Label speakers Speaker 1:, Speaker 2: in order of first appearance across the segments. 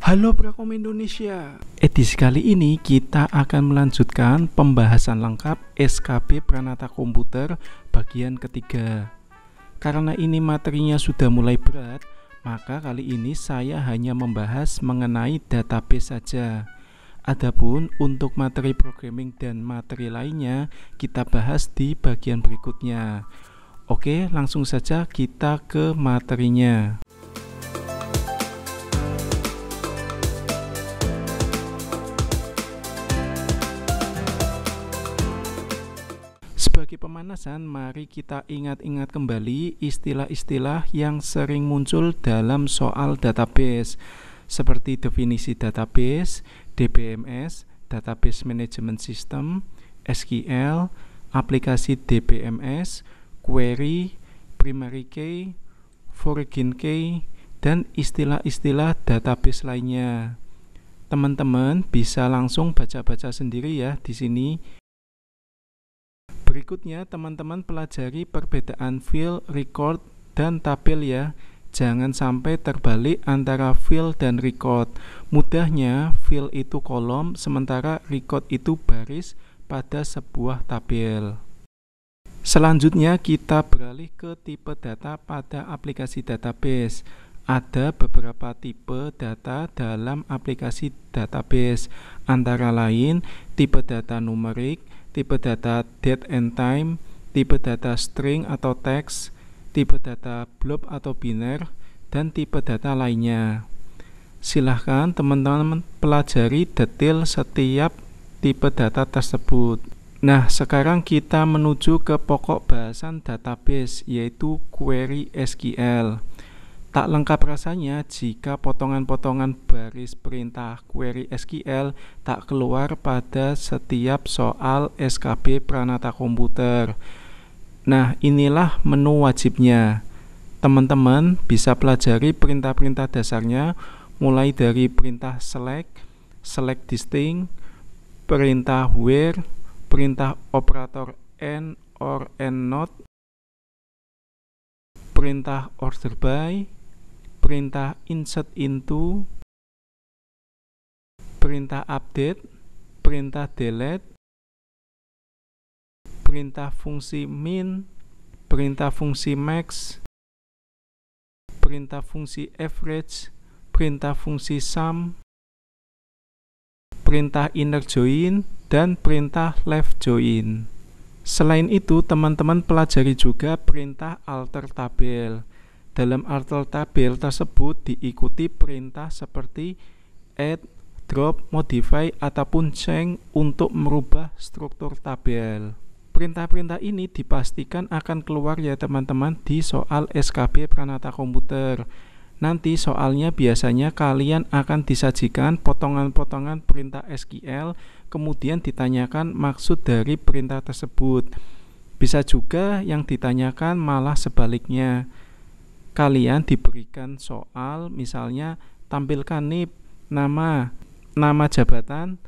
Speaker 1: Halo Prakom Indonesia. Edisi kali ini kita akan melanjutkan pembahasan lengkap SKB Pranata Komputer bagian ketiga. Karena ini materinya sudah mulai berat, maka kali ini saya hanya membahas mengenai database saja. Adapun untuk materi programming dan materi lainnya kita bahas di bagian berikutnya. Oke, langsung saja kita ke materinya. Sebagai pemanasan, mari kita ingat-ingat kembali istilah-istilah yang sering muncul dalam soal database, seperti definisi database, DBMS, Database Management System, SQL, aplikasi DBMS, query, primary key, foreign key, dan istilah-istilah database lainnya. Teman-teman bisa langsung baca-baca sendiri ya di sini. Berikutnya teman-teman pelajari perbedaan field, record, dan tabel ya. Jangan sampai terbalik antara field dan record. Mudahnya field itu kolom, sementara record itu baris pada sebuah tabel. Selanjutnya kita beralih ke tipe data pada aplikasi database. Ada beberapa tipe data dalam aplikasi database, antara lain tipe data numerik, tipe data date and time, tipe data string atau teks, tipe data blob atau biner, dan tipe data lainnya. Silahkan teman-teman pelajari detail setiap tipe data tersebut. Nah, sekarang kita menuju ke pokok bahasan database, yaitu query SQL. Tak lengkap rasanya jika potongan-potongan baris perintah query SQL tak keluar pada setiap soal SKB Pranata Komputer. Nah, inilah menu wajibnya. Teman-teman bisa pelajari perintah-perintah dasarnya, mulai dari perintah select, select distinct, perintah where, perintah operator and or and not, perintah order by, perintah insert into, perintah update, perintah delete, perintah fungsi min, perintah fungsi max, perintah fungsi average, perintah fungsi sum, perintah inner join, dan perintah left join. Selain itu, teman-teman pelajari juga perintah alter tabel. Dalam alter tabel tersebut diikuti perintah seperti add, drop, modify, ataupun change untuk merubah struktur tabel. Perintah-perintah ini dipastikan akan keluar ya teman-teman di soal SKB Pranata Komputer. Nanti soalnya biasanya kalian akan disajikan potongan-potongan perintah SQL, kemudian ditanyakan maksud dari perintah tersebut. Bisa juga yang ditanyakan malah sebaliknya. Kalian diberikan soal, misalnya tampilkan NIP, nama jabatan,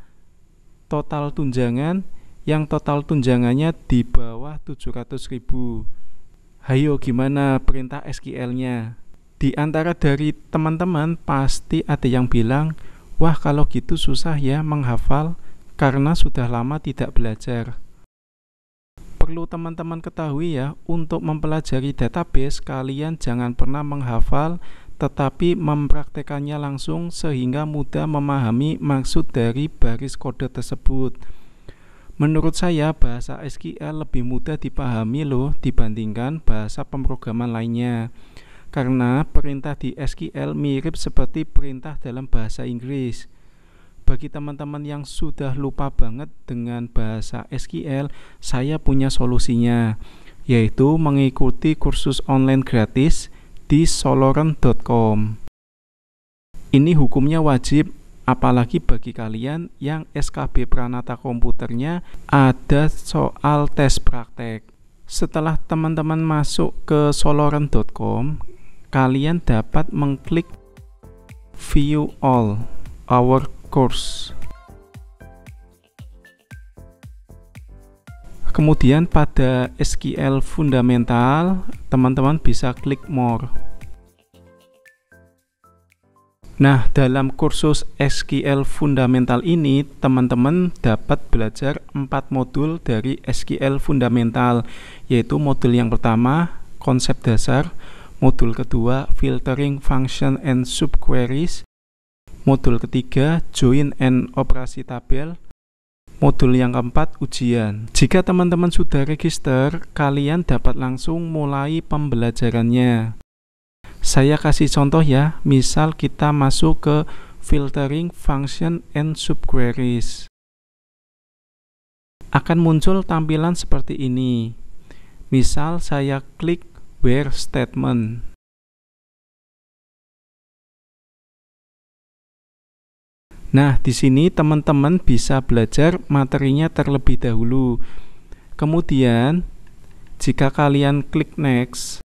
Speaker 1: total tunjangan, yang total tunjangannya di bawah 700.000. Hayo gimana perintah SQL-nya? Di antara dari teman-teman pasti ada yang bilang, wah kalau gitu susah ya menghafal karena sudah lama tidak belajar. Perlu teman-teman ketahui ya, untuk mempelajari database kalian jangan pernah menghafal, tetapi mempraktekannya langsung sehingga mudah memahami maksud dari baris kode tersebut. Menurut saya bahasa SQL lebih mudah dipahami loh dibandingkan bahasa pemrograman lainnya. Karena perintah di SQL mirip seperti perintah dalam bahasa Inggris. Bagi teman-teman yang sudah lupa banget dengan bahasa SQL, saya punya solusinya, yaitu mengikuti kursus online gratis di soloren.com. Ini hukumnya wajib, apalagi bagi kalian yang SKB Pranata Komputernya ada soal tes praktek. Setelah teman-teman masuk ke soloren.com, kalian dapat mengklik View All Our Course. Kemudian pada SQL Fundamental, teman-teman bisa klik More. Nah, dalam kursus SQL Fundamental ini, teman-teman dapat belajar 4 modul dari SQL Fundamental, yaitu modul yang pertama, konsep dasar, modul kedua, filtering function and subqueries, modul ketiga, join and operasi tabel, modul yang keempat, ujian. Jika teman-teman sudah register, kalian dapat langsung mulai pembelajarannya. Saya kasih contoh ya, misal kita masuk ke filtering function and subqueries. Akan muncul tampilan seperti ini. Misal saya klik where statement. Nah, di sini teman-teman bisa belajar materinya terlebih dahulu. Kemudian, jika kalian klik next,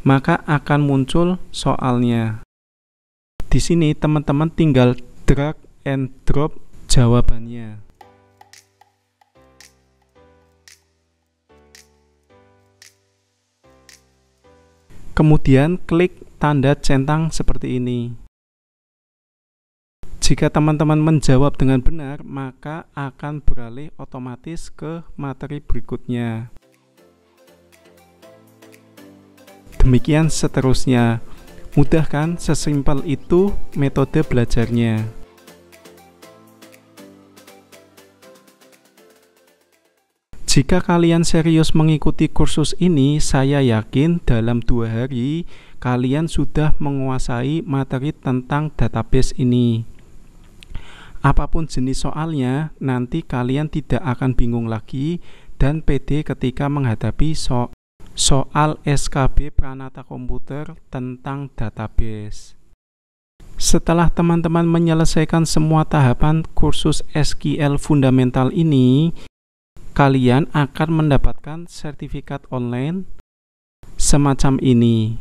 Speaker 1: maka akan muncul soalnya. Di sini teman-teman tinggal drag and drop jawabannya. Kemudian klik tanda centang seperti ini. Jika teman-teman menjawab dengan benar, maka akan beralih otomatis ke materi berikutnya. Demikian seterusnya. Mudah kan? Sesimpel itu metode belajarnya. Jika kalian serius mengikuti kursus ini, saya yakin dalam 2 hari kalian sudah menguasai materi tentang database ini. Apapun jenis soalnya, nanti kalian tidak akan bingung lagi dan pede ketika menghadapi soal SKB Pranata Komputer tentang database. Setelah teman-teman menyelesaikan semua tahapan kursus SQL Fundamental ini, kalian akan mendapatkan sertifikat online semacam ini.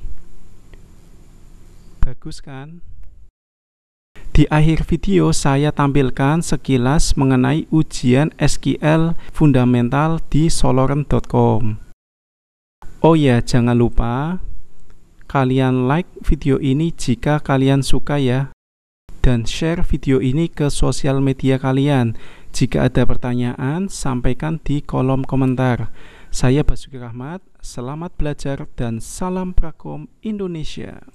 Speaker 1: Bagus kan? Di akhir video saya tampilkan sekilas mengenai ujian SQL Fundamental di soloren.com. Oh ya, jangan lupa kalian like video ini jika kalian suka ya, dan share video ini ke sosial media kalian. Jika ada pertanyaan, sampaikan di kolom komentar. Saya Basuki Rahmat, selamat belajar dan salam Prakom Indonesia.